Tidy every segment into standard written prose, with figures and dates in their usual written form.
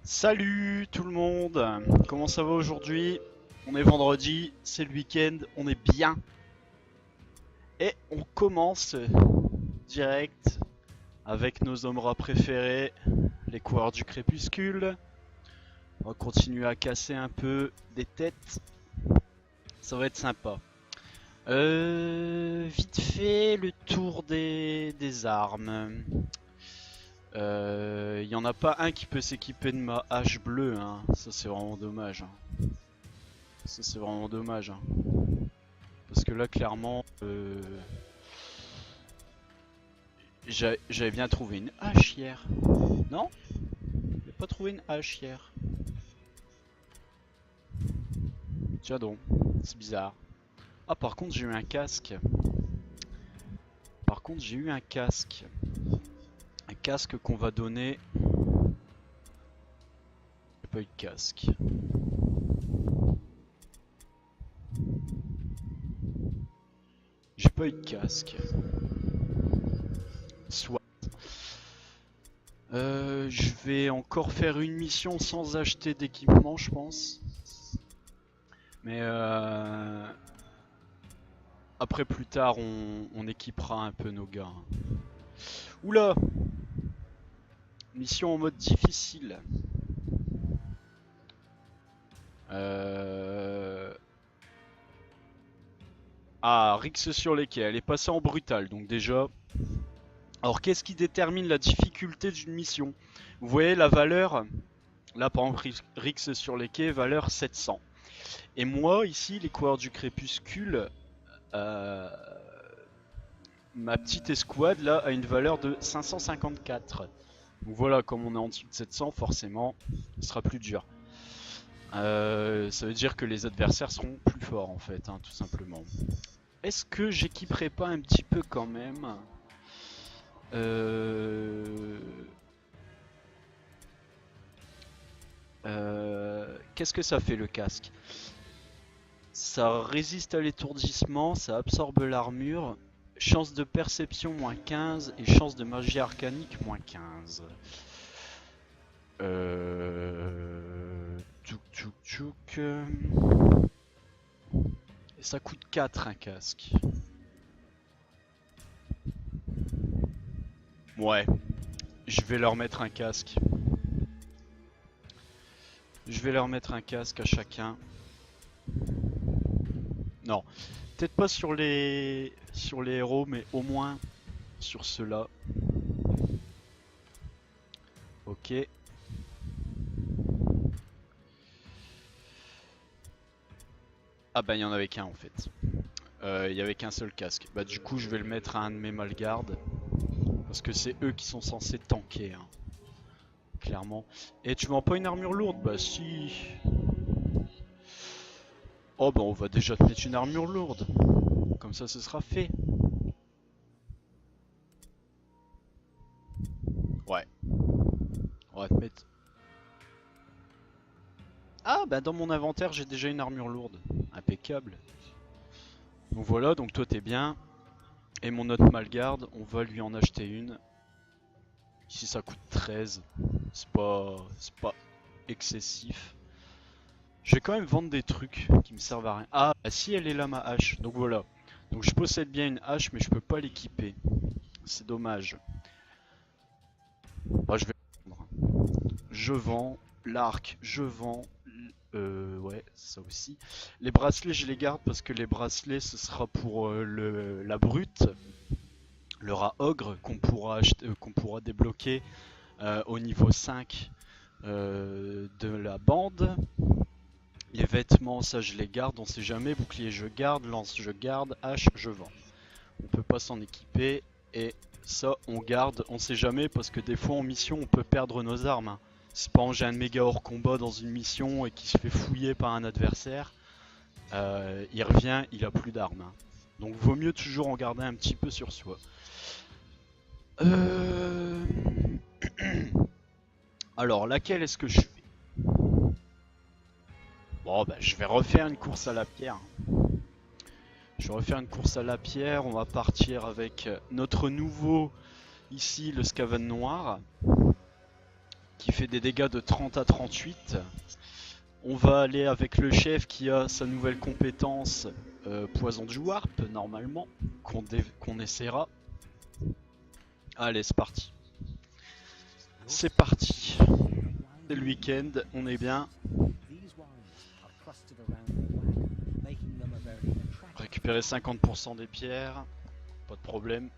Salut tout le monde, comment ça va aujourd'hui? On est vendredi, c'est le week-end, on est bien. Et on commence direct avec nos hommes préférés, les coureurs du crépuscule. On va continuer à casser un peu des têtes, ça va être sympa. Vite fait le tour des armes. Il y en a pas un qui peut s'équiper de ma hache bleue, hein. Ça c'est vraiment dommage. Hein. Ça c'est vraiment dommage. Hein. Parce que là clairement, j'avais bien trouvé une hache hier. Non? J'ai pas trouvé une hache hier. Tiens donc, c'est bizarre. Ah par contre j'ai eu un casque. Par contre j'ai eu un casque. Un casque qu'on va donner. J'ai pas eu de casque. J'ai pas eu de casque. Soit. Je vais encore faire une mission sans acheter d'équipement, je pense. Mais après plus tard, on équipera un peu nos gars. Oula! Mission en mode difficile. Ah, Rix sur les quais, elle est passée en brutal, donc déjà... Alors qu'est-ce qui détermine la difficulté d'une mission? Vous voyez la valeur, là par exemple Rix sur les quais, valeur 700. Et moi ici, les coureurs du crépuscule, ma petite escouade là a une valeur de 554. Donc voilà, comme on est en dessous de 700, forcément, ce sera plus dur. Ça veut dire que les adversaires seront plus forts en fait, hein, tout simplement. Est-ce que j'équiperai pas un petit peu quand même qu'est-ce que ça fait le casque? Ça résiste à l'étourdissement, ça absorbe l'armure, chance de perception moins 15 et chance de magie arcanique moins 15. Tchouk tchouk tchouk. Et ça coûte 4 un casque. Ouais, je vais leur mettre un casque. Je vais leur mettre un casque à chacun. Non, peut-être pas sur les héros, mais au moins sur ceux-là. Ok. Ah bah il y en avait qu'un en fait. Il y avait qu'un seul casque. Bah du coup je vais le mettre à un de mes malgardes. Parce que c'est eux qui sont censés tanker. Hein. Clairement. Et tu vends pas une armure lourde? Bah si. Oh bah on va déjà te mettre une armure lourde. Comme ça ce sera fait. Ouais. On va te mettre... Ah bah dans mon inventaire j'ai déjà une armure lourde. Impeccable. Donc voilà, donc toi t'es bien. Et mon autre malgarde, on va lui en acheter une. Ici ça coûte 13. C'est pas excessif. Je vais quand même vendre des trucs qui me servent à rien. Ah bah si elle est là ma hache. Donc voilà. Donc je possède bien une hache mais je peux pas l'équiper. C'est dommage. Bah, je vais vendre. Je vends l'arc, je vends... ouais, ça aussi. Les bracelets, je les garde parce que les bracelets, ce sera pour la brute, le rat ogre qu'on pourra, qu'on pourra débloquer au niveau 5 de la bande. Les vêtements, ça je les garde, on sait jamais. Bouclier, je garde. Lance, je garde. Hache, je vends. On peut pas s'en équiper. Et ça, on garde, on sait jamais parce que des fois en mission, on peut perdre nos armes. Hein. Si par exemple j'ai un méga hors combat dans une mission et qui se fait fouiller par un adversaire, il revient, il a plus d'armes. Hein. Donc vaut mieux toujours en garder un petit peu sur soi. Alors laquelle est-ce que je fais? Bon bah je vais refaire une course à la pierre. Je vais refaire une course à la pierre, on va partir avec notre nouveau ici le Scaven noir. qui fait des dégâts de 30 à 38. On va aller avec le chef qui a sa nouvelle compétence Poison du Warp, normalement, qu'on essaiera. Allez, c'est parti. C'est parti. C'est le week-end, on est bien. Récupérer 50% des pierres, pas de problème.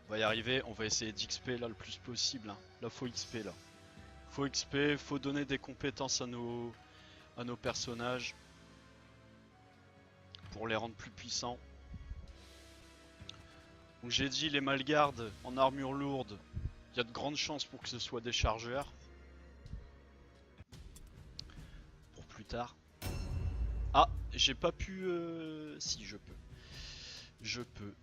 On va y arriver, on va essayer d'XP là le plus possible. Là faut XP là. Faut XP, faut donner des compétences à nos personnages pour les rendre plus puissants. Donc j'ai dit les malgardes en armure lourde, il y a de grandes chances pour que ce soit des chargeurs. Pour plus tard. Ah, j'ai pas pu... Si, je peux. Je peux.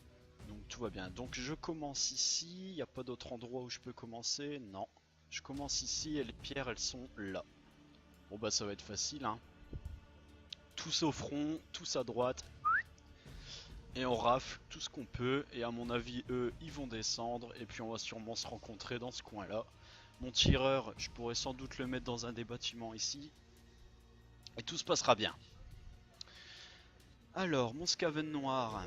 Donc tout va bien. Donc je commence ici, il n'y a pas d'autre endroit où je peux commencer. Non. Je commence ici et les pierres elles sont là. Bon bah ça va être facile hein. Tous au front, tous à droite. Et on rafle tout ce qu'on peut. Et à mon avis eux ils vont descendre. Et puis on va sûrement se rencontrer dans ce coin là. Mon tireur je pourrais sans doute le mettre dans un des bâtiments ici. Et tout se passera bien. Alors mon Skaven noir.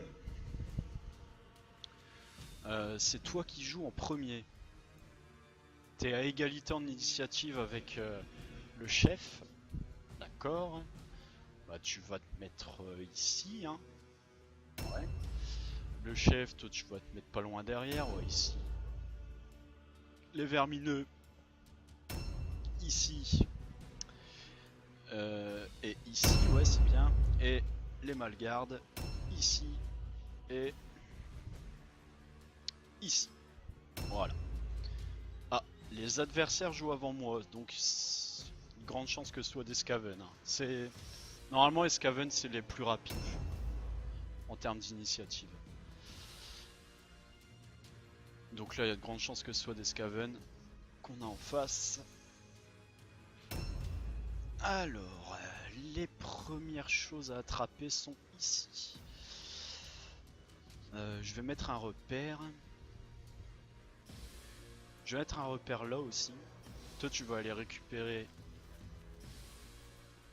C'est toi qui joues en premier. T'es à égalité en initiative avec le chef. D'accord. Bah tu vas te mettre ici hein. Ouais. Le chef, toi tu vas te mettre pas loin derrière, ouais ici. Les vermineux ici. Et ici, ouais c'est bien. Et les malgardes ici et ici. Voilà. Ah, les adversaires jouent avant moi, donc grande chance que ce soit des Skaven. Hein. C'est normalement les Skaven c'est les plus rapides en termes d'initiative. Donc là il y a de grandes chances que ce soit des Skaven qu'on a en face. Alors, les premières choses à attraper sont ici. Je vais mettre un repère. Je vais mettre un repère là aussi. Toi tu vas aller récupérer.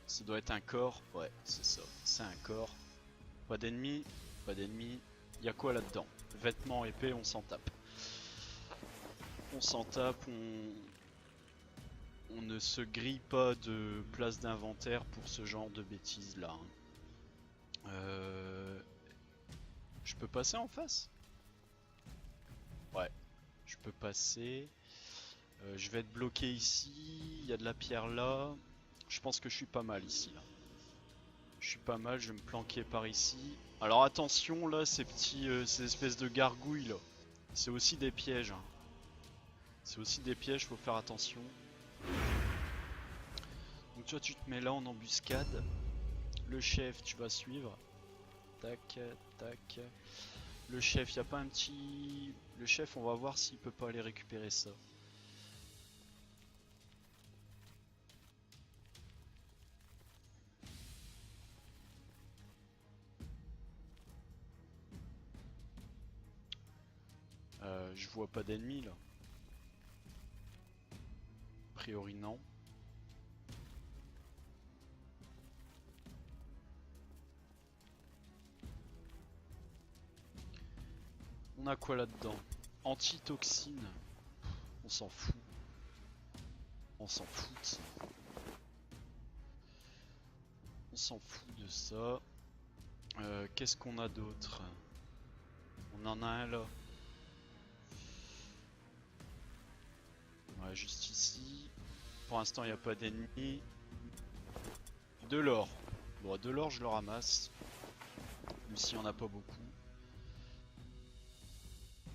Ça doit être un corps. Ouais, c'est ça. C'est un corps. Pas d'ennemis. Pas d'ennemis. Il y a quoi là-dedans? Vêtements, épée, on s'en tape. On s'en tape, on ne se grille pas de place d'inventaire pour ce genre de bêtises là. Je peux passer en face? Ouais, je peux passer. Je vais être bloqué ici, il y a de la pierre là. Je pense que je suis pas mal ici là. Je suis pas mal, je vais me planquer par ici. Alors attention là, ces petits, ces espèces de gargouilles là. C'est aussi des pièges. Hein. C'est aussi des pièges, faut faire attention. Donc toi tu te mets là en embuscade. Le chef tu vas suivre. Tac, tac. Le chef, y a pas un petit... Le chef on va voir s'il peut pas aller récupérer ça. Je vois pas d'ennemis là. A priori non. On a quoi là-dedans? Antitoxine. On s'en fout. On s'en fout de ça. On s'en fout de ça. Qu'est-ce qu'on a d'autre? On en a un là. Ouais, juste ici. Pour l'instant, il n'y a pas d'ennemis. De l'or. Bon, de l'or, je le ramasse. Même s'il n'y en a pas beaucoup.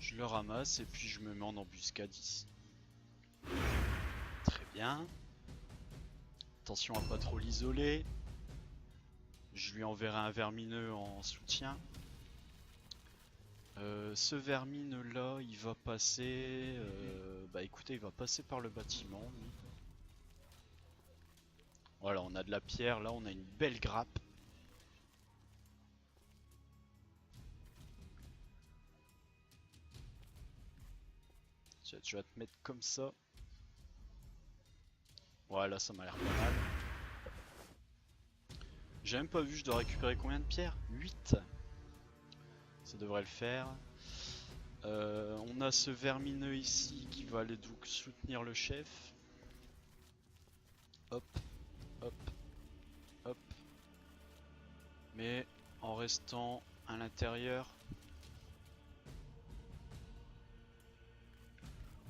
Je le ramasse et puis je me mets en embuscade ici. Très bien. Attention à pas trop l'isoler. Je lui enverrai un vermineux en soutien. Ce vermineux là, il va passer... bah écoutez, il va passer par le bâtiment. Voilà, on a de la pierre, là on a une belle grappe. Tu vas te mettre comme ça. Ouais, là ça m'a l'air pas mal. J'ai même pas vu, je dois récupérer combien de pierres? 8. Ça devrait le faire. On a ce vermineux ici qui va aller donc soutenir le chef. Hop, hop, hop. Mais en restant à l'intérieur.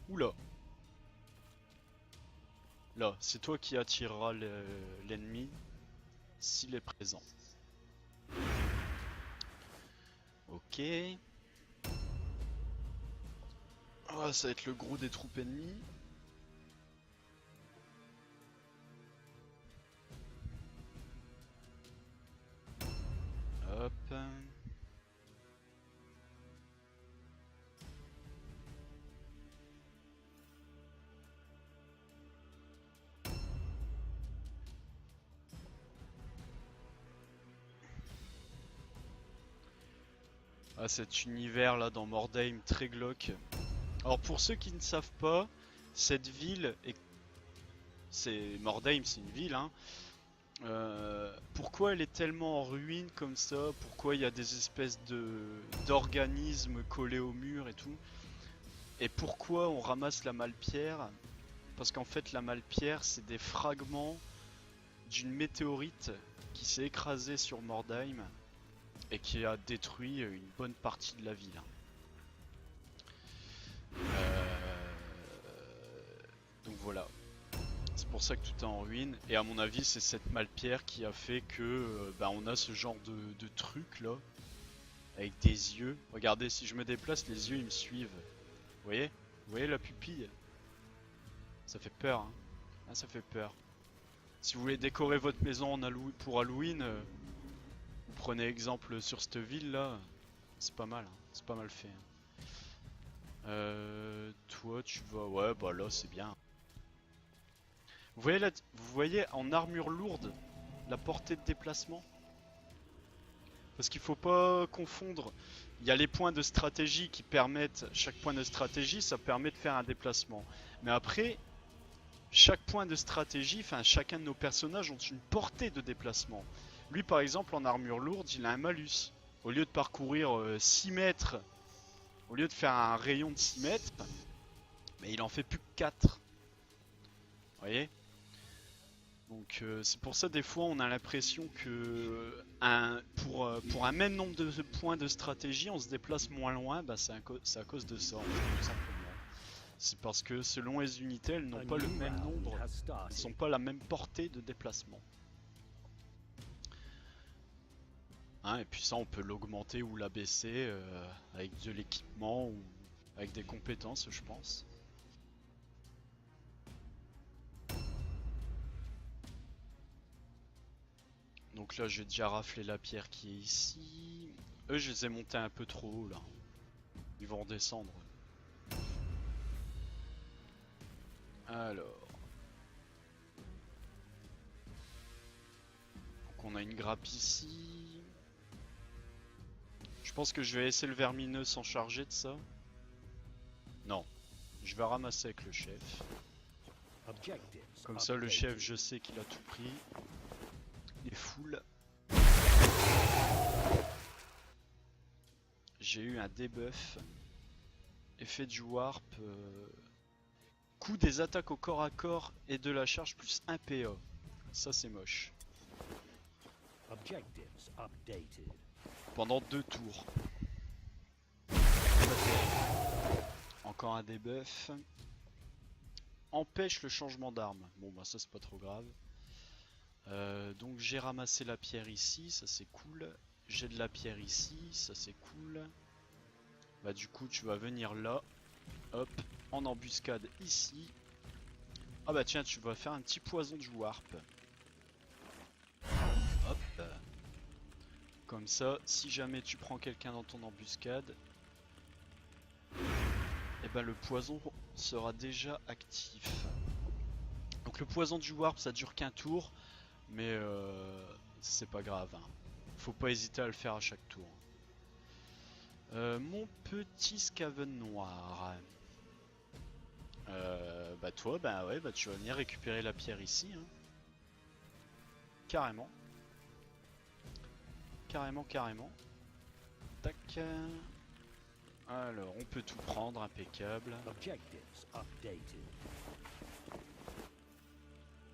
Oula. Là, c'est toi qui attireras l'ennemi s'il est présent. Ok. Oh, ça va être le gros des troupes ennemies. Hop. Ah, cet univers là dans Mordheim très glauque. Alors pour ceux qui ne savent pas, cette ville est... c'est Mordheim, c'est une ville, hein. Pourquoi elle est tellement en ruine comme ça? Pourquoi il y a des espèces d'organismes collés au mur et tout? Et pourquoi on ramasse la malle-pierre? Parce qu'en fait la malle-pierre c'est des fragments d'une météorite qui s'est écrasée sur Mordheim et qui a détruit une bonne partie de la ville. Donc voilà. C'est pour ça que tout est en ruine. Et à mon avis, c'est cette malle-pierre qui a fait que on a ce genre de truc là. Avec des yeux. Regardez, si je me déplace, les yeux ils me suivent. Vous voyez? Vous voyez la pupille? Ça fait peur, hein. Ah, ça fait peur. Si vous voulez décorer votre maison pour Halloween, vous prenez exemple sur cette ville là. C'est pas mal, hein. C'est pas mal fait, hein. Toi tu vas... Ouais, bah là c'est bien. Vous voyez en armure lourde la portée de déplacement? Parce qu'il faut pas confondre. Il y a les points de stratégie qui permettent, chaque point de stratégie, ça permet de faire un déplacement. Mais après, chaque point de stratégie, enfin chacun de nos personnages ont une portée de déplacement. Lui par exemple en armure lourde, il a un malus. Au lieu de parcourir 6 mètres, au lieu de faire un rayon de 6 mètres, mais il en fait plus que 4. Vous voyez? Donc c'est pour ça des fois on a l'impression que pour un même nombre de points de stratégie on se déplace moins loin, bah c'est à cause de ça en fait, tout simplement. C'est parce que selon les unités elles n'ont pas le même nombre, elles n'ont pas la même portée de déplacement. Hein, et puis ça on peut l'augmenter ou l'abaisser avec de l'équipement ou avec des compétences je pense. Donc là j'ai déjà raflé la pierre qui est ici. Eux je les ai montés un peu trop haut là. Ils vont redescendre. Alors. Donc on a une grappe ici. Je pense que je vais laisser le vermineux s'en charger de ça. Non. Je vais ramasser avec le chef. Comme ça le chef je sais qu'il a tout pris. Il est full. J'ai eu un debuff. Effet du warp. Coût des attaques au corps à corps et de la charge plus 1 PA. Ça c'est moche. Pendant 2 tours. Encore un debuff. Empêche le changement d'arme. Bon bah ça c'est pas trop grave. Donc j'ai ramassé la pierre ici, ça c'est cool. J'ai de la pierre ici, ça c'est cool. Bah du coup tu vas venir là. Hop, en embuscade ici. Ah bah tiens, tu vas faire un petit poison du warp. Hop. Comme ça, si jamais tu prends quelqu'un dans ton embuscade, et ben le poison sera déjà actif. Donc le poison du warp ça dure qu'un tour, mais c'est pas grave, hein. Faut pas hésiter à le faire à chaque tour. Mon petit Skaven noir. Bah toi, bah ouais, bah tu vas venir récupérer la pierre ici, hein. Carrément. Carrément, carrément. Tac. Alors, on peut tout prendre, impeccable. Objectives updated.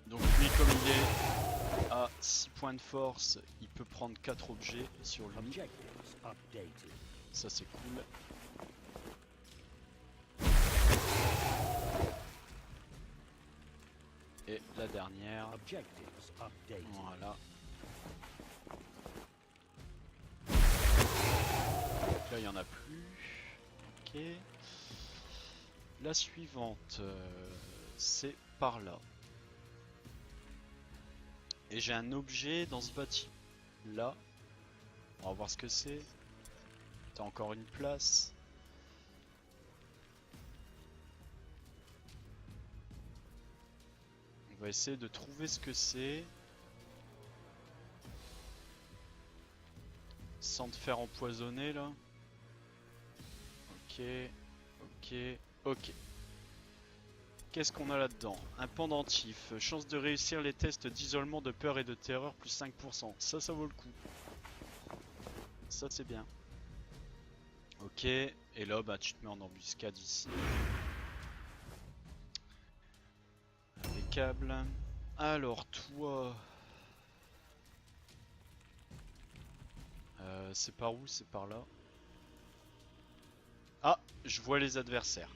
Donc lui, comme il est à 6 points de force, il peut prendre 4 objets sur lui. Objectives updated. Ça c'est cool. Et la dernière. Objectives updated. Voilà. Là, il n'y en a plus. Ok. La suivante, c'est par là. Et j'ai un objet dans ce bâtiment. Là. On va voir ce que c'est. T'as encore une place. On va essayer de trouver ce que c'est. Sans te faire empoisonner là. Ok, ok, ok. Qu'est-ce qu'on a là-dedans? Un pendentif. Chance de réussir les tests d'isolement, de peur et de terreur, plus 5%. Ça vaut le coup. Ça, c'est bien. Ok, et là, bah, tu te mets en embuscade ici. Impeccable. Alors, toi... c'est par où? C'est par là. Ah, je vois les adversaires.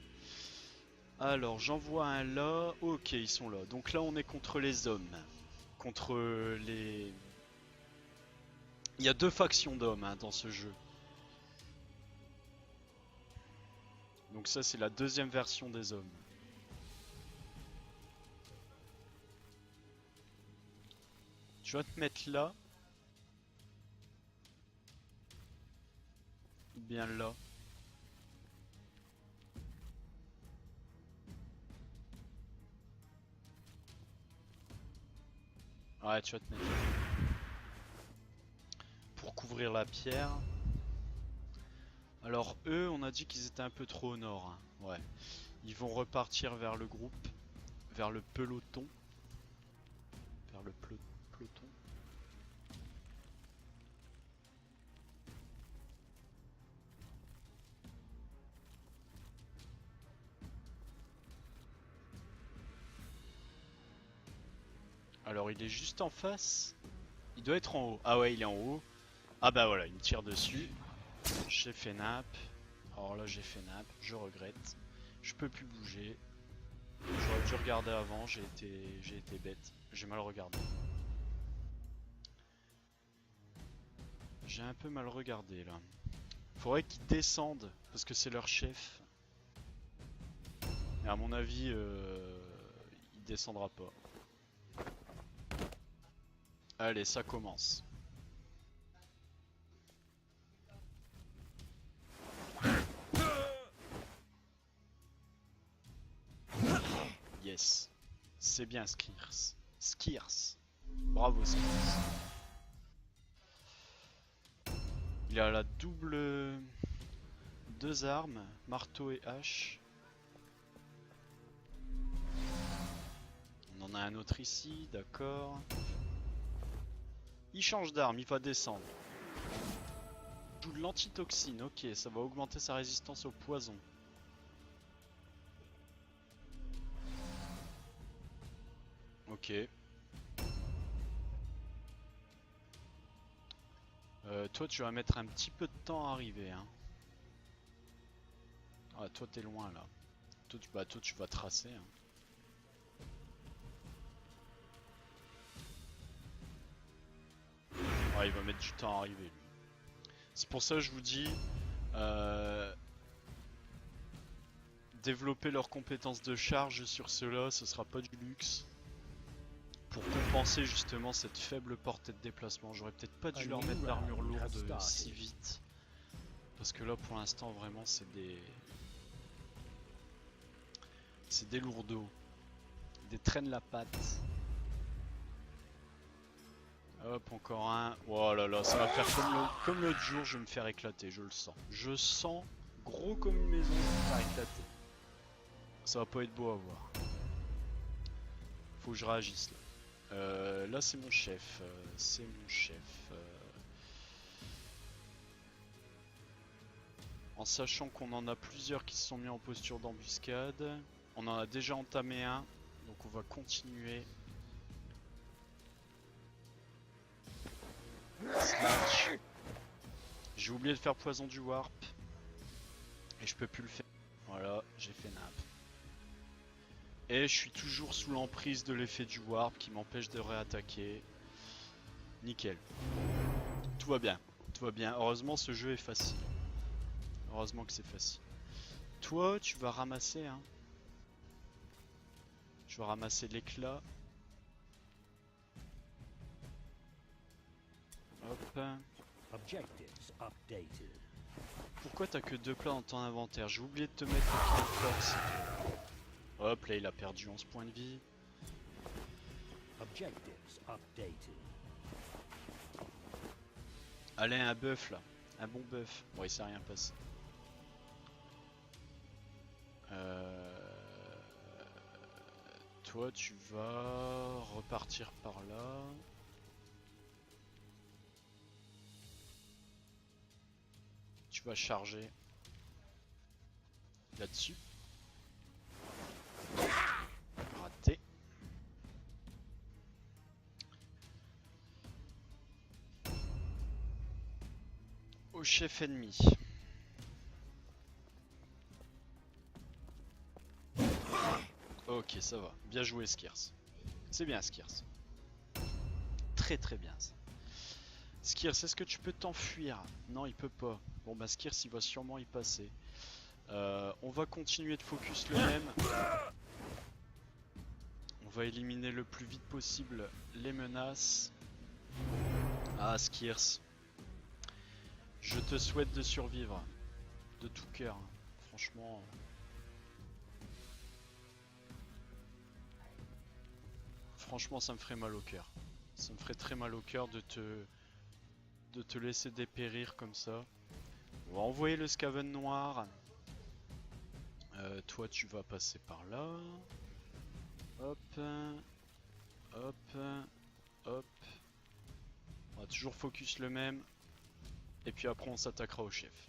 Alors, j'en vois un là. Ok, ils sont là. Donc là, on est contre les hommes. Contre les... Il y a deux factions d'hommes hein, dans ce jeu. Donc ça, c'est la deuxième version des hommes. Tu vas te mettre là. Ou bien là. Ouais, tu vas te mettre là. Pour couvrir la pierre. Alors eux, on a dit qu'ils étaient un peu trop au nord. Hein. Ouais. Ils vont repartir vers le groupe. Vers le peloton. Vers le peloton. Alors il est juste en face. Il doit être en haut. Ah ouais, il est en haut. Ah bah voilà, il me tire dessus. J'ai fait nappe. Alors là j'ai fait nappe, je regrette. Je peux plus bouger. J'aurais dû regarder avant, j'ai été bête. J'ai mal regardé. J'ai un peu mal regardé là. Faudrait qu'ils descendent, parce que c'est leur chef. Et à mon avis, il descendra pas. Allez, ça commence. Yes. C'est bien Skirs. Skirs. Bravo Skirs. Il a la double... Deux armes, marteau et hache. On en a un autre ici, d'accord. Il change d'arme, il va descendre. Il joue de l'antitoxine, ok, ça va augmenter sa résistance au poison. Ok. Toi tu vas mettre un petit peu de temps à arriver hein. Ah toi t'es loin là. Toi tu vas tracer hein. Ouais il va mettre du temps à arriver lui. C'est pour ça que je vous dis développer leurs compétences de charge sur ceux-là, ce sera pas du luxe. Pour compenser justement cette faible portée de déplacement. J'aurais peut-être pas dû leur mettre l'armure lourde si vite. Parce que là pour l'instant vraiment c'est des... C'est des lourdeaux. Des traînes la patte. Hop, encore un. Oh là là, ça va faire comme l'autre jour, je vais me faire éclater, je le sens. Je sens gros comme une maison, je vais me faire éclater. Ça va pas être beau à voir. Faut que je réagisse là. Là c'est mon chef. C'est mon chef. En sachant qu'on en a plusieurs qui se sont mis en posture d'embuscade. On en a déjà entamé un. Donc on va continuer. Slash. J'ai oublié de faire poison du warp. Et je peux plus le faire. Voilà, j'ai fait nap. Et je suis toujours sous l'emprise de l'effet du warp qui m'empêche de réattaquer. Nickel. Tout va bien. Tout va bien. Heureusement ce jeu est facile. Heureusement que c'est facile. Toi, tu vas ramasser, hein. Je vais ramasser l'éclat. Hop. Objectives updated. Pourquoi t'as que 2 plats dans ton inventaire? J'ai oublié de te mettre le pied de force. Hop, là il a perdu 11 points de vie. Objectives updated. Allez, un bœuf là. Un bon bœuf. Bon, il s'est rien passé. Toi, tu vas repartir par là. Tu vas charger là-dessus. Raté. Au chef ennemi. Ok, ça va. Bien joué, Skirs. C'est bien, Skirs. Très très bien, ça. Skirs, est-ce que tu peux t'enfuir? Non, il peut pas. Bon, bah Skirs, il va sûrement y passer. On va continuer de focus le même. On va éliminer le plus vite possible les menaces. Ah, Skirs. Je te souhaite de survivre. De tout cœur. Franchement... Franchement, ça me ferait mal au cœur. Ça me ferait très mal au cœur de te laisser dépérir comme ça. On va envoyer le Skaven noir. Toi, tu vas passer par là. Hop. Hop. Hop. On va toujours focus le même. Et puis après, on s'attaquera au chef.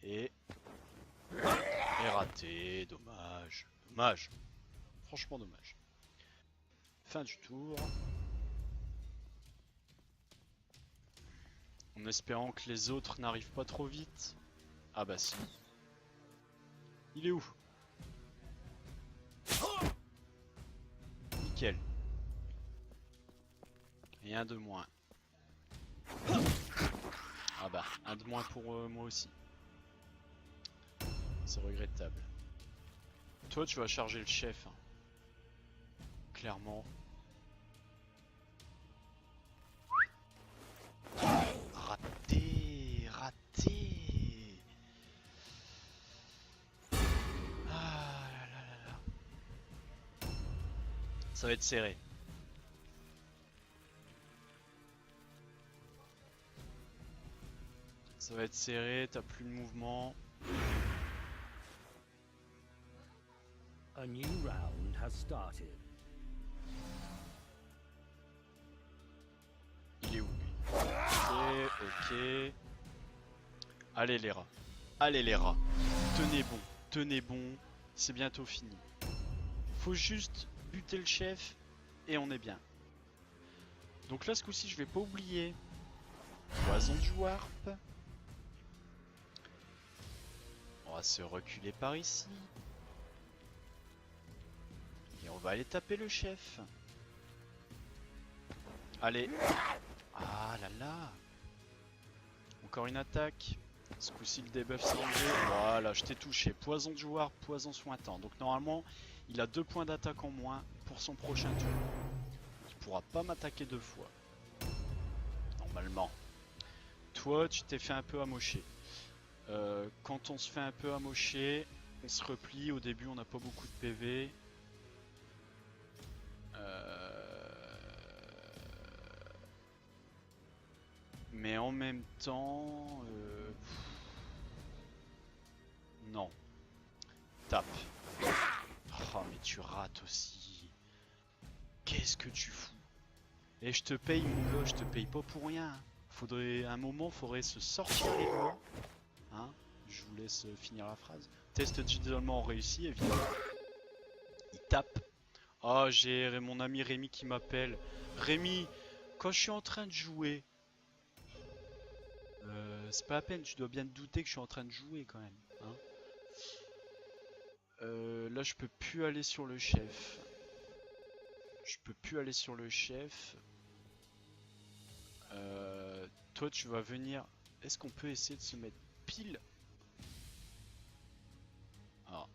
Et raté. Dommage. Dommage. Franchement dommage. Fin du tour. En espérant que les autres n'arrivent pas trop vite. Ah bah si. Il est où? Nickel. Et un de moins. Ah bah, un de moins pour moi aussi. C'est regrettable. Toi, tu vas charger le chef. Hein. Clairement. Raté. Raté. Ah là là là là. Ça va être serré. Ça va être serré, t'as plus de mouvement. A new round has started. Il est où lui? Ok, ok. Allez les rats. Allez les rats. Tenez bon, tenez bon. C'est bientôt fini. Faut juste buter le chef et on est bien. Donc là ce coup-ci je vais pas oublier. Poison du warp. On va se reculer par ici. Et on va aller taper le chef. Allez. Ah là là. Encore une attaque. Ce coup-ci le debuff s'est enlevé. Voilà, je t'ai touché. Poison du warp, poison sointant. Donc normalement, il a 2 points d'attaque en moins pour son prochain tour. Il pourra pas m'attaquer 2 fois. Normalement. Toi, tu t'es fait un peu amocher. Quand on se fait un peu amocher, on se replie. Au début, on n'a pas beaucoup de PV. Mais en même temps... Non. Tape. Oh mais tu rates aussi. Qu'est-ce que tu fous? Et je te paye mon gars, je te paye pas pour rien. Faudrait, à un moment, faudrait se sortir les doigts. Hein? Je vous laisse finir la phrase. Test d'isolement réussi, évidemment. Il tape. Oh, j'ai mon ami Rémi qui m'appelle. Rémi, quand je suis en train de jouer, c'est pas la peine, tu dois bien te douter que je suis en train de jouer quand même. Hein. Là, je peux plus aller sur le chef. Je peux plus aller sur le chef. Toi, tu vas venir. Est-ce qu'on peut essayer de se mettre pile? Ah.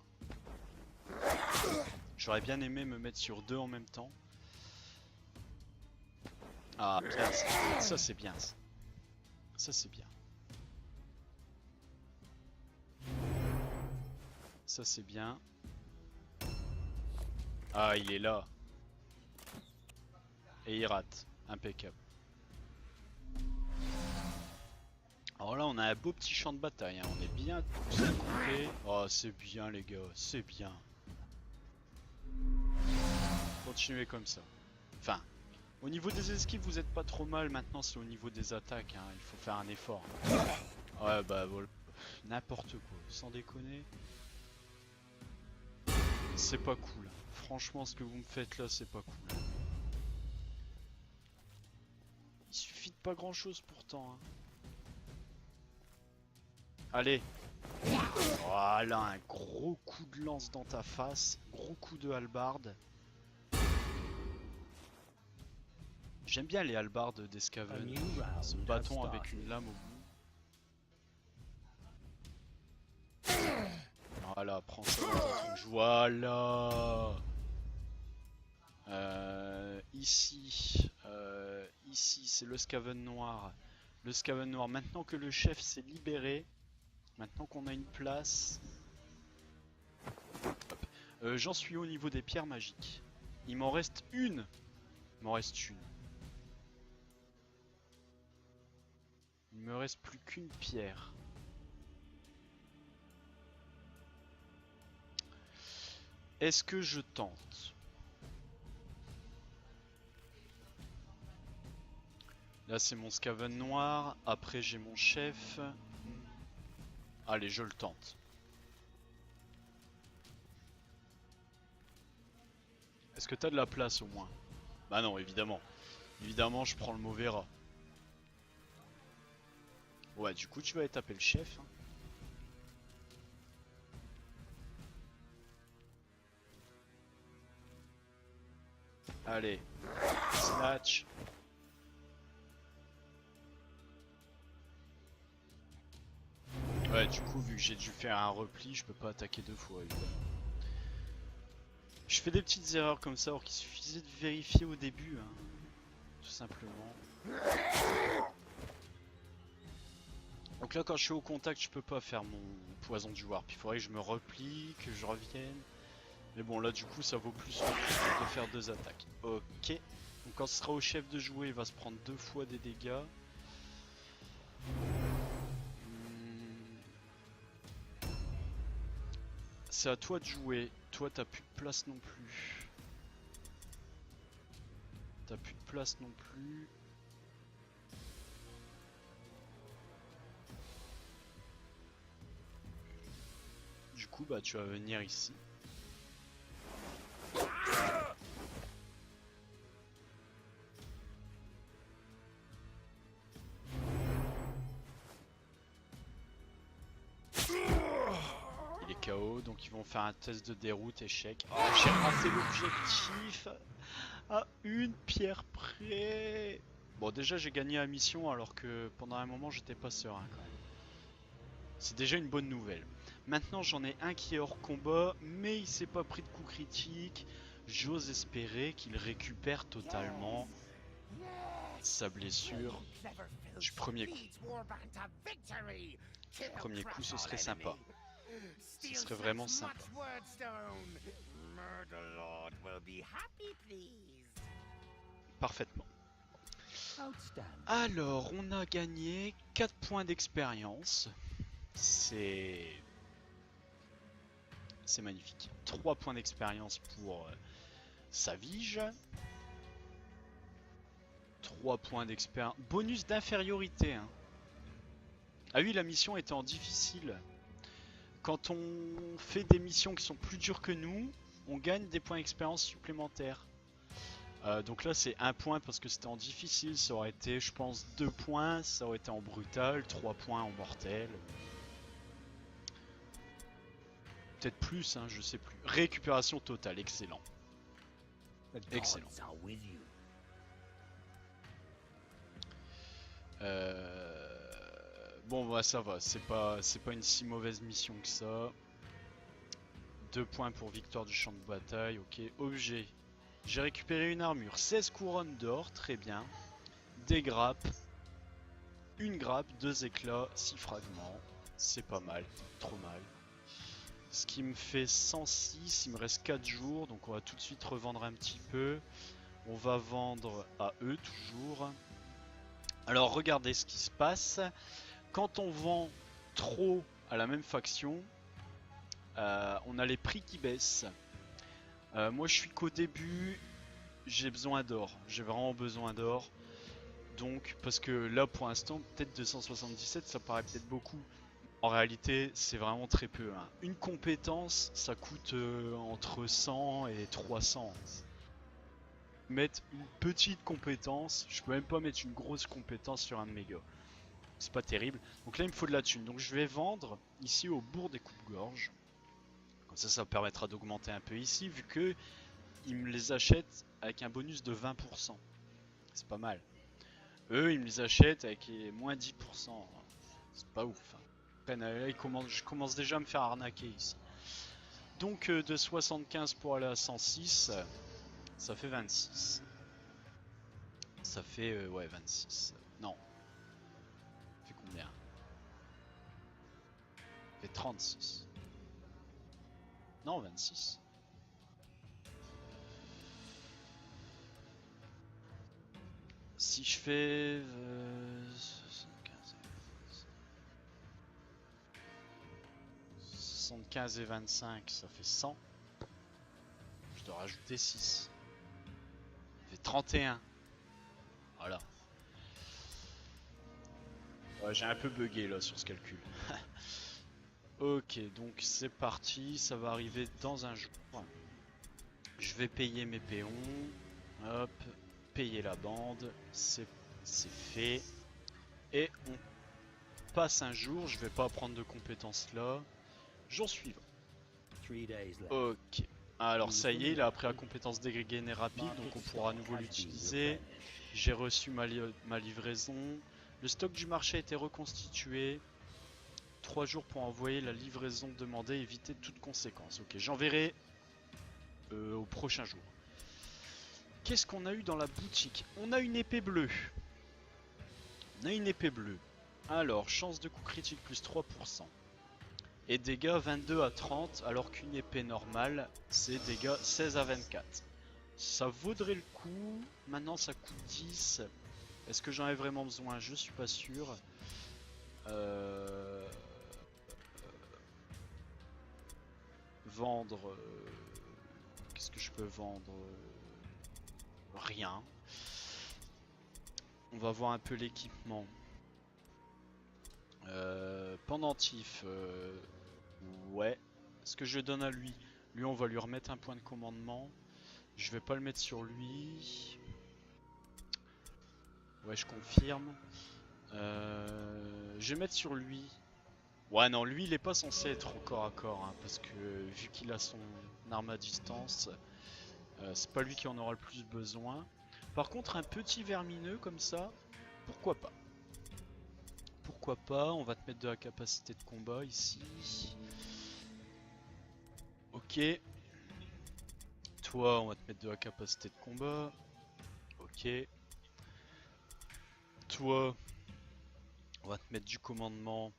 J'aurais bien aimé me mettre sur deux en même temps. Ah, bien, ça c'est bien. Ça c'est bien. Ça c'est bien. Ah, il est là. Et il rate. Impeccable. Alors là, on a un beau petit champ de bataille. Hein. On est bien coupé. Oh, c'est bien, les gars. C'est bien. Continuez comme ça. Enfin, au niveau des esquives, vous êtes pas trop mal. Maintenant, c'est au niveau des attaques. Hein. Il faut faire un effort. Ouais, bah, voilà. N'importe quoi. Sans déconner. C'est pas cool. Franchement, ce que vous me faites là, c'est pas cool. Il suffit de pas grand chose pourtant. Hein. Allez. Voilà, un gros coup de lance dans ta face. Gros coup de hallebarde. J'aime bien les hallebardes d'Escaven. Ce bâton avec une lame au bout. Voilà, prends ça dans ta tronche. Voilà. Ici c'est le Skaven noir. Le Skaven noir. Maintenant que le chef s'est libéré, maintenant qu'on a une place, j'en suis au niveau des pierres magiques. Il m'en reste une. Il m'en reste une. Il me reste plus qu'une pierre. Est-ce que je tente? Là c'est mon Skaven noir, après j'ai mon chef. Allez, je le tente. Est-ce que t'as de la place au moins? Bah non, évidemment. Évidemment, je prends le mauvais rat. Ouais, du coup tu vas taper le chef. Hein. Allez, snatch. Ouais, du coup, vu que j'ai dû faire un repli, je peux pas attaquer deux fois, évidemment. Je fais des petites erreurs comme ça, alors qu'il suffisait de vérifier au début, hein, tout simplement. Donc là, quand je suis au contact, je peux pas faire mon poison du warp. Il faudrait que je me replie, que je revienne. Mais bon, là, du coup, ça vaut plus le coup de faire deux attaques. Ok. Donc quand ce sera au chef de jouer, il va se prendre deux fois des dégâts. C'est à toi de jouer. Toi, t'as plus de place non plus. T'as plus de place non plus. Du coup, bah, tu vas venir ici. Il est KO, donc ils vont faire un test de déroute, échec. Oh, j'ai raté l'objectif à une pierre près. Bon, déjà, j'ai gagné la mission alors que pendant un moment, j'étais pas serein quand même. C'est déjà une bonne nouvelle. Maintenant, j'en ai un qui est hors combat, mais il s'est pas pris de coup critique. J'ose espérer qu'il récupère totalement sa blessure du premier coup. Du premier coup, ce serait sympa. Ce serait vraiment sympa. Parfaitement. Alors, on a gagné 4 points d'expérience. C'est C'est magnifique. 3 points d'expérience pour Savige. 3 points d'expérience. Bonus d'infériorité. Hein. Ah oui, la mission était en difficile. Quand on fait des missions qui sont plus dures que nous, on gagne des points d'expérience supplémentaires. Donc là c'est 1 point parce que c'était en difficile, ça aurait été je pense 2 points, ça aurait été en brutal, 3 points en mortel. Peut-être plus, hein, je sais plus. Récupération totale, excellent. Excellent. Bon bah ça va, c'est pas une si mauvaise mission que ça. 2 points pour victoire du champ de bataille, ok. Objet. J'ai récupéré une armure, 16 couronnes d'or, très bien. Des grappes, une grappe, 2 éclats, 6 fragments. C'est pas mal, trop mal. Ce qui me fait 106, il me reste 4 jours, donc on va tout de suite revendre un petit peu. On va vendre à eux toujours. Alors regardez ce qui se passe. Quand on vend trop à la même faction, on a les prix qui baissent. Moi je suis qu'au début, j'ai besoin d'or, j'ai vraiment besoin d'or. Donc parce que là pour l'instant peut-être 277 ça paraît peut-être beaucoup. En réalité c'est vraiment très peu. Hein. Une compétence ça coûte entre 100 et 300. Mettre une petite compétence, je peux même pas mettre une grosse compétence sur un de mes gars. C'est pas terrible. Donc là il me faut de la thune. Donc je vais vendre ici au bourg des coupes-gorges. Comme ça me permettra d'augmenter un peu ici, vu que ils me les achètent avec un bonus de 20%. C'est pas mal. Eux, ils me les achètent avec moins 10%. C'est pas ouf. Hein. Là, je commence déjà à me faire arnaquer ici. Donc de 75 pour aller à 106, ça fait 26. Ça fait, ouais, 26. Non. Ça fait combien? Ça fait 36. Non, 26. Si je fais 75 et 25, ça fait 100. Je dois rajouter 6. Ça fait 31. Voilà. Ouais, j'ai un peu bugué là sur ce calcul. Ok, donc c'est parti, ça va arriver dans un jour. Je vais payer mes péons. Hop, payer la bande, c'est fait. Et on passe un jour, je vais pas prendre de compétences là. Jour suivant. Ok. Alors ça y est, il a appris la compétence dégainer rapide, donc on pourra à nouveau l'utiliser. J'ai reçu ma livraison. Le stock du marché a été reconstitué. 3 jours pour envoyer la livraison demandée, éviter toute conséquence. Ok, j'enverrai au prochain jour. Qu'est-ce qu'on a eu dans la boutique? On a une épée bleue. On a une épée bleue. Alors, chance de coup critique plus 3%. Et dégâts 22 à 30, alors qu'une épée normale, c'est dégâts 16 à 24. Ça vaudrait le coup. Maintenant, ça coûte 10. Est-ce que j'en ai vraiment besoin? Je suis pas sûr. Vendre. Qu'est-ce que je peux vendre? Rien. On va voir un peu l'équipement. Pendentif. Ouais. Ce que je donne à lui. Lui, on va lui remettre un point de commandement. Je vais pas le mettre sur lui. Ouais, je confirme. Je vais mettre sur lui. Ouais, non, lui, il est pas censé être au corps à corps. Hein, parce que vu qu'il a son arme à distance, c'est pas lui qui en aura le plus besoin. Par contre, un petit vermineux comme ça, pourquoi pas? Pourquoi pas? On va te mettre de la capacité de combat ici. Ok. Toi, on va te mettre de la capacité de combat. Ok. Toi, on va te mettre du commandement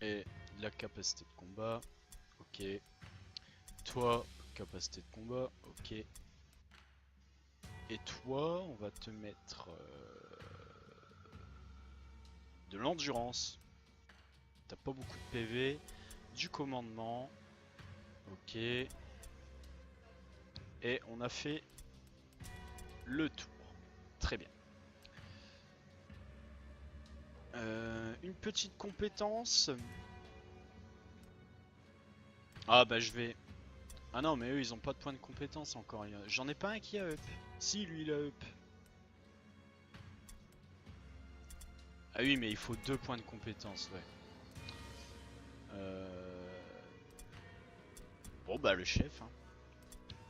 et de la capacité de combat. Ok. Toi, capacité de combat. Ok. Et toi, on va te mettre de l'endurance. T'as pas beaucoup de PV. Du commandement. Ok. Et on a fait le tour. Très bien. Une petite compétence. Ah bah je vais... Ah non mais eux ils ont pas de point de compétence encore. J'en ai pas un qui a up. Si lui il a up. Ah oui mais il faut 2 points de compétence, ouais. Bon bah le chef, hein.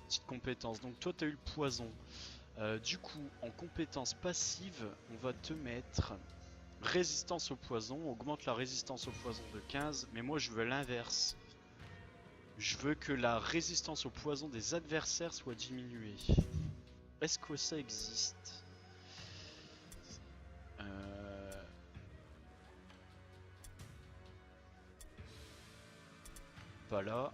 Petite compétence. Donc toi t'as eu le poison. Du coup en compétence passive on va te mettre résistance au poison. Augmente la résistance au poison de 15. Mais moi je veux l'inverse. Je veux que la résistance au poison des adversaires soit diminuée. Est-ce que ça existe? Pas là.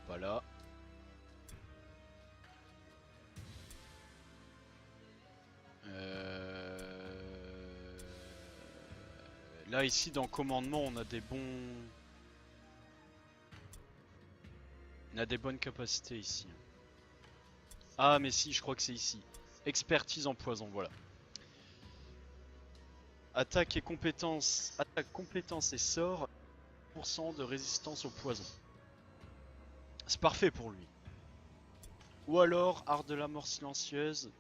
Pas là. Là ici dans commandement on a des bons... On a des bonnes capacités ici. Ah mais si je crois que c'est ici. Expertise en poison, voilà. Attaque et compétences. Attaque, compétences et sort. % de résistance au poison. C'est parfait pour lui. Ou alors art de la mort silencieuse.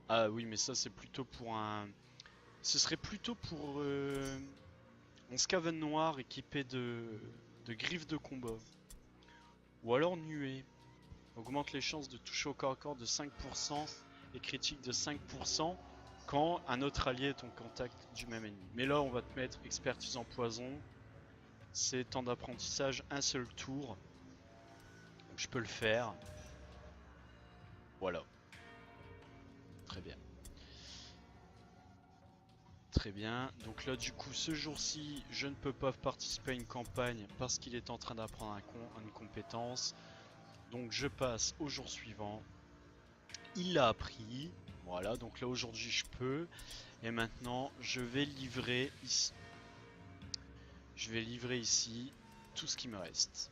Ah oui mais ça c'est plutôt pour un... Ce serait plutôt pour un Skaven noir équipé de griffes de combat. Ou alors nuée. Augmente les chances de toucher au corps à corps de 5% et critique de 5% quand un autre allié est en contact du même ennemi. Mais là on va te mettre expertise en poison. C'est temps d'apprentissage, un seul tour. Donc je peux le faire. Voilà. Très bien. Très bien, donc là du coup ce jour-ci je ne peux pas participer à une campagne parce qu'il est en train d'apprendre une compétence. Donc je passe au jour suivant. Il l'a appris, voilà, donc là aujourd'hui je peux. Et maintenant je vais livrer ici. Je vais livrer ici tout ce qui me reste.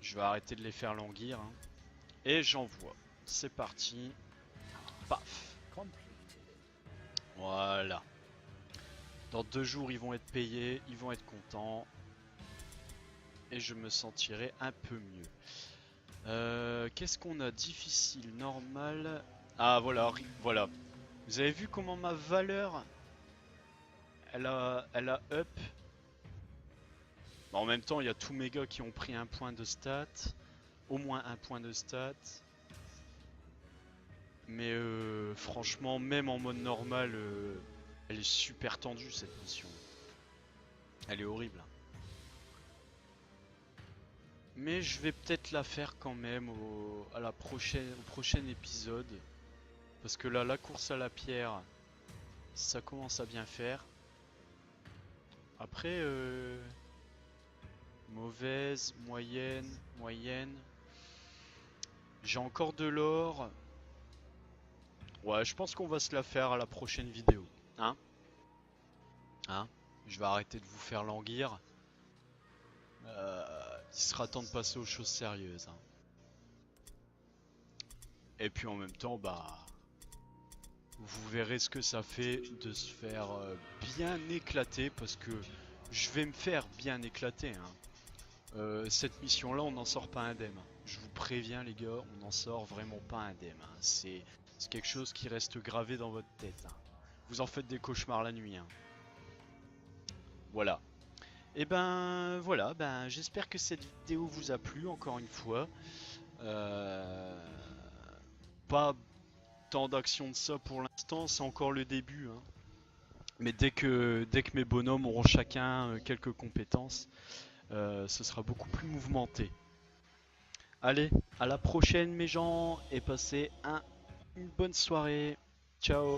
Je vais arrêter de les faire languir, hein. Et j'envoie. C'est parti. Paf. Voilà. Dans 2 jours, ils vont être payés, ils vont être contents. Et je me sentirai un peu mieux. Qu'est-ce qu'on a? Difficile, normal. Ah voilà, voilà. Vous avez vu comment ma valeur, elle a up. En même temps, il y a tous mes gars qui ont pris un point de stat. Au moins un point de stat. Mais franchement, même en mode normal, elle est super tendue cette mission. Elle est horrible. Mais je vais peut-être la faire quand même au prochain épisode. Parce que là, la course à la pierre, ça commence à bien faire. Après, mauvaise, moyenne, moyenne. J'ai encore de l'or. Ouais, je pense qu'on va se la faire à la prochaine vidéo. Hein? Je vais arrêter de vous faire languir. Il sera temps de passer aux choses sérieuses. Hein. Et puis en même temps, bah... Vous verrez ce que ça fait de se faire bien éclater. Parce que je vais me faire bien éclater. Hein. Cette mission-là, on n'en sort pas indemne. Je vous préviens les gars, on n'en sort vraiment pas indemne. Hein. C'est quelque chose qui reste gravé dans votre tête. Hein. Vous en faites des cauchemars la nuit. Hein. Voilà. Et ben voilà, ben j'espère que cette vidéo vous a plu encore une fois. Pas tant d'action de ça pour l'instant, c'est encore le début. Hein. Mais dès que mes bonhommes auront chacun quelques compétences, ce sera beaucoup plus mouvementé. Allez, à la prochaine mes gens et passez une bonne soirée. Ciao.